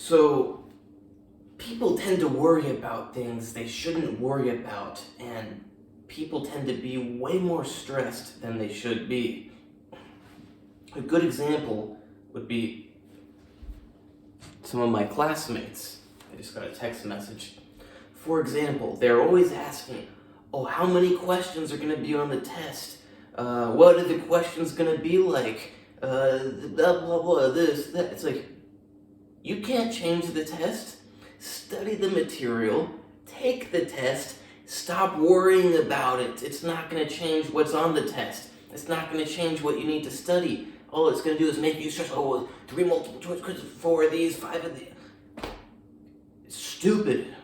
So people tend to worry about things they shouldn't worry about, and people tend to be way more stressed than they should be. A good example would be some of my classmates. I just got a text message. For example, they're always asking, oh, how many questions are going to be on the test? What are the questions going to be like? Blah, blah, blah, this, that. It's like, you can't change the test. Study the material. Take the test. Stop worrying about it. It's not going to change what's on the test. It's not going to change what you need to study. All it's going to do is make you stress. Oh, 3 multiple choice quizzes, 4 of these, 5 of these. It's stupid.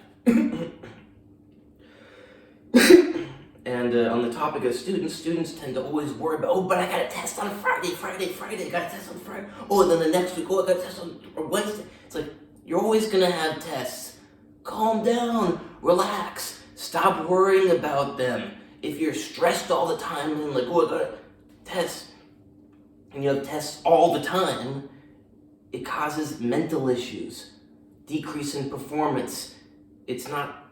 And on the topic of students tend to always worry about, oh, but I got a test on Friday, I got a test on Friday. Oh, and then the next week, oh, I got a test on Wednesday. It's like, you're always going to have tests. Calm down, relax, stop worrying about them. If you're stressed all the time and like, oh, I got a test, and you have tests all the time, it causes mental issues, decrease in performance. It's not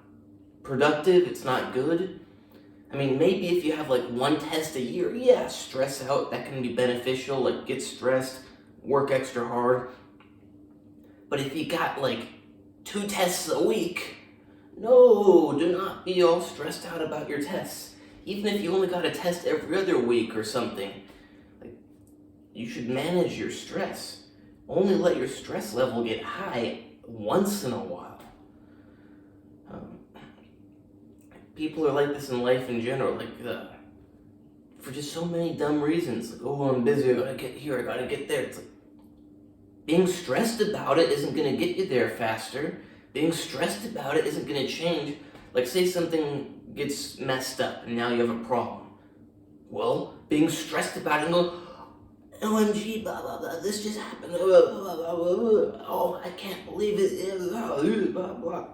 productive, it's not good. I mean, maybe if you have like 1 test a year, yeah, stress out, that can be beneficial, like get stressed, work extra hard. But if you got like 2 tests a week, no, do not be all stressed out about your tests. Even if you only got a test every other week or something, like, you should manage your stress. Only let your stress level get high once in a while. People are like this in life in general, like for just so many dumb reasons. Like, oh, I'm busy, I gotta get here, I gotta get there. It's like, being stressed about it isn't gonna get you there faster. Being stressed about it isn't gonna change. Like, say something gets messed up and now you have a problem. Well, being stressed about it and going, OMG, blah, blah, blah, this just happened, blah, blah, blah, blah, blah. Oh, I can't believe it, blah, blah, blah.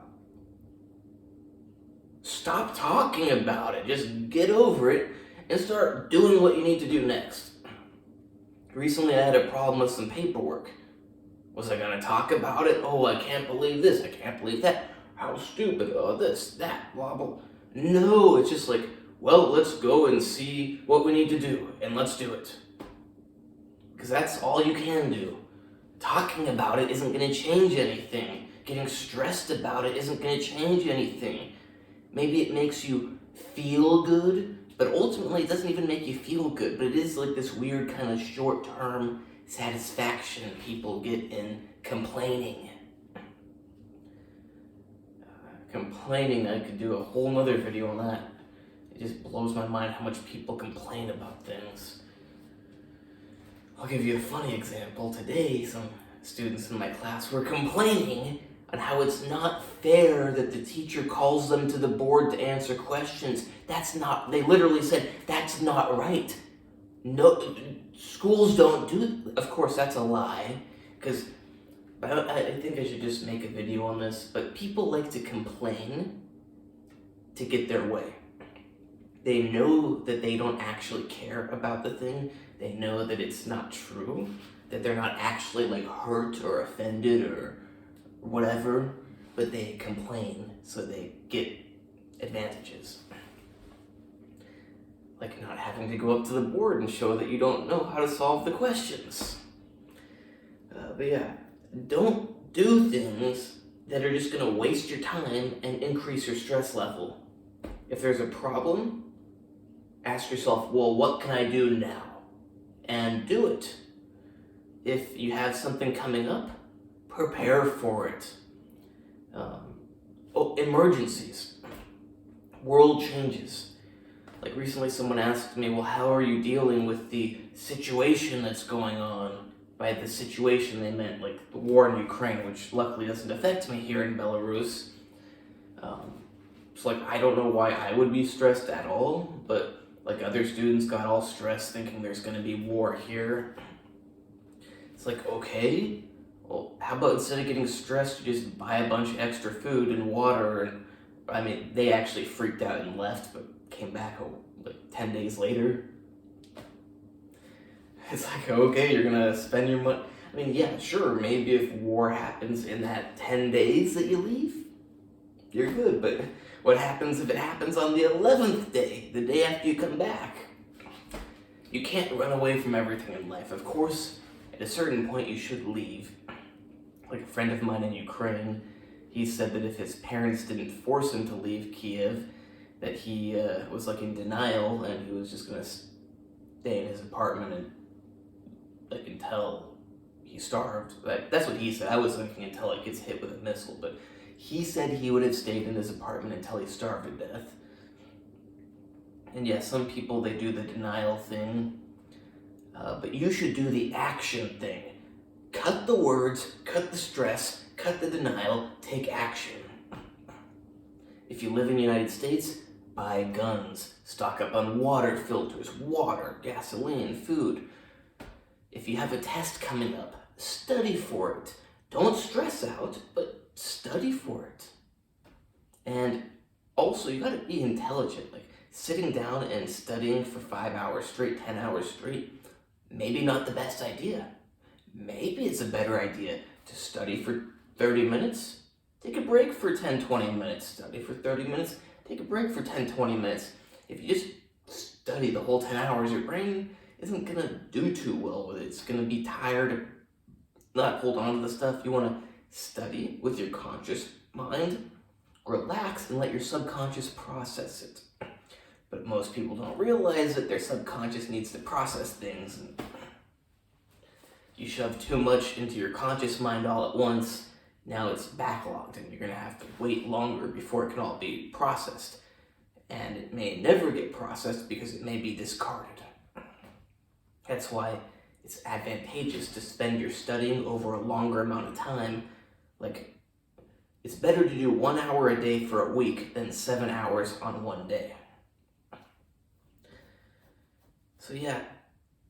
Stop talking about it. Just get over it and start doing what you need to do next. Recently, I had a problem with some paperwork. Was I going to talk about it? Oh, I can't believe this. I can't believe that. How stupid. Oh, this, that, blah, blah. No, it's just like, well, let's go and see what we need to do, and let's do it. Because that's all you can do. Talking about it isn't going to change anything. Getting stressed about it isn't going to change anything. Maybe it makes you feel good, but ultimately it doesn't even make you feel good. But it is like this weird kind of short-term satisfaction people get in complaining. Complaining, I could do a whole nother video on that. It just blows my mind how much people complain about things. I'll give you a funny example. Today, some students in my class were complaining on how it's not fair that the teacher calls them to the board to answer questions. They literally said, that's not right. No, schools don't do, of course that's a lie, because I think I should just make a video on this, but people like to complain to get their way. They know that they don't actually care about the thing. They know that it's not true, that they're not actually like hurt or offended or whatever, but they complain so they get advantages. Like not having to go up to the board and show that you don't know how to solve the questions. But yeah, don't do things that are just going to waste your time and increase your stress level. If there's a problem, ask yourself, well, what can I do now? And do it. If you have something coming up, prepare for it. Emergencies. World changes. Like recently someone asked me, well, how are you dealing with the situation that's going on? By the situation, they meant like the war in Ukraine, which luckily doesn't affect me here in Belarus. It's like, I don't know why I would be stressed at all, but like other students got all stressed thinking there's going to be war here. It's like, okay, well, how about instead of getting stressed, you just buy a bunch of extra food and water? And I mean, they actually freaked out and left, but came back like 10 days later. It's like, okay, you're gonna spend your money. I mean, yeah, sure, maybe if war happens in that 10 days that you leave, you're good, but what happens if it happens on the 11th day, the day after you come back? You can't run away from everything in life. Of course, at a certain point you should leave. Like a friend of mine in Ukraine, he said that if his parents didn't force him to leave Kiev, that he was like in denial and he was just gonna stay in his apartment and like until he starved. Like, that's what he said. I was thinking until he gets hit with a missile, but he said he would have stayed in his apartment until he starved to death. And yeah, some people, they do the denial thing, but you should do the action thing. Cut the words, cut the stress, cut the denial, take action. If you live in the United States, buy guns, stock up on water filters, water, gasoline, food. If you have a test coming up, study for it. Don't stress out, but study for it. And also, you gotta be intelligent. Like, sitting down and studying for 5 hours straight, 10 hours straight, maybe not the best idea. Maybe it's a better idea to study for 30 minutes, take a break for 10, 20 minutes, study for 30 minutes, take a break for 10, 20 minutes. If you just study the whole 10 hours, your brain isn't gonna do too well with it. It's gonna be tired, not hold on to the stuff. You wanna study with your conscious mind, relax, and let your subconscious process it. But most people don't realize that their subconscious needs to process things. And you shove too much into your conscious mind all at once, now it's backlogged and you're gonna have to wait longer before it can all be processed. And it may never get processed because it may be discarded. That's why it's advantageous to spend your studying over a longer amount of time. Like, it's better to do 1 hour a day for a week than 7 hours on one day. So yeah,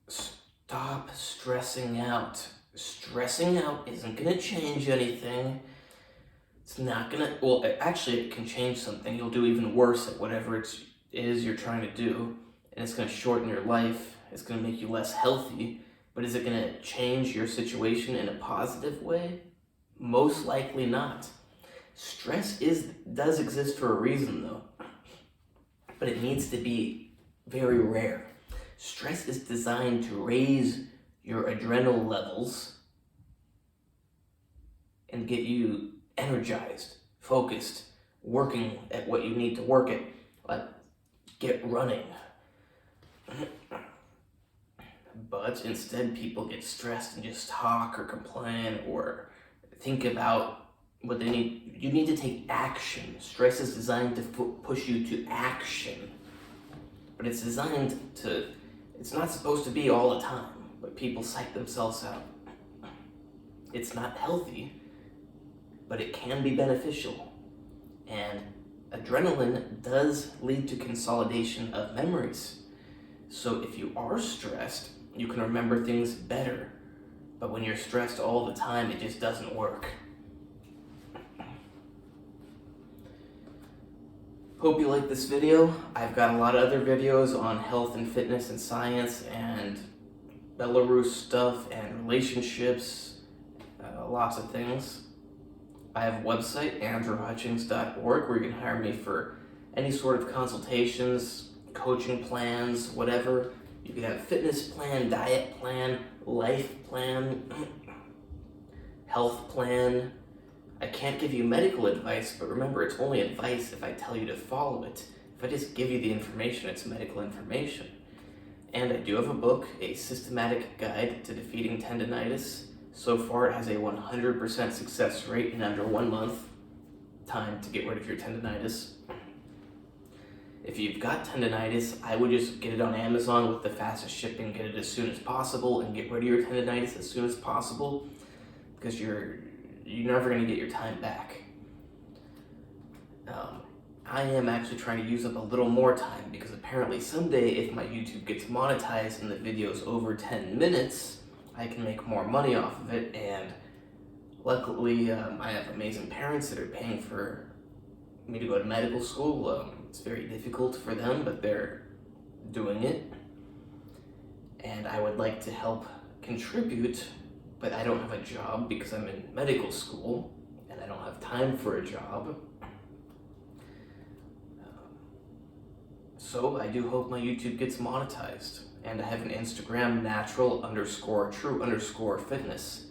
stop stressing out. Stressing out isn't gonna change anything. It's not gonna, well, actually it can change something. You'll do even worse at whatever it is you're trying to do, and it's gonna shorten your life. It's gonna make you less healthy, but is it gonna change your situation in a positive way? Most likely not. Stress does exist for a reason though, but it needs to be very rare. Stress is designed to raise your adrenal levels and get you energized, focused, working at what you need to work at, like get running. But instead people get stressed and just talk or complain or think about what they need. You need to take action. Stress is designed to push you to action, but it's designed to, it's not supposed to be all the time, but people psych themselves out. It's not healthy, but it can be beneficial. And adrenaline does lead to consolidation of memories. So if you are stressed, you can remember things better. But when you're stressed all the time, it just doesn't work. Hope you like this video. I've got a lot of other videos on health and fitness and science and Belarus stuff and relationships, lots of things. I have a website, andrewhutchings.org, where you can hire me for any sort of consultations, coaching plans, whatever. You can have a fitness plan, diet plan, life plan, health plan. I can't give you medical advice, but remember, it's only advice if I tell you to follow it. If I just give you the information, it's medical information. And I do have a book, A Systematic Guide to Defeating Tendinitis. So far, it has a 100% success rate in under 1 month time to get rid of your tendinitis. If you've got tendinitis, I would just get it on Amazon with the fastest shipping, get it as soon as possible, and get rid of your tendinitis as soon as possible, because you're never going to get your time back. I am actually trying to use up a little more time, because apparently someday, if my YouTube gets monetized and the video's over 10 minutes, I can make more money off of it. And luckily, I have amazing parents that are paying for me to go to medical school. It's very difficult for them, but they're doing it. And I would like to help contribute but I don't have a job because I'm in medical school and I don't have time for a job. So I do hope my YouTube gets monetized, and I have an Instagram, natural_true_fitness.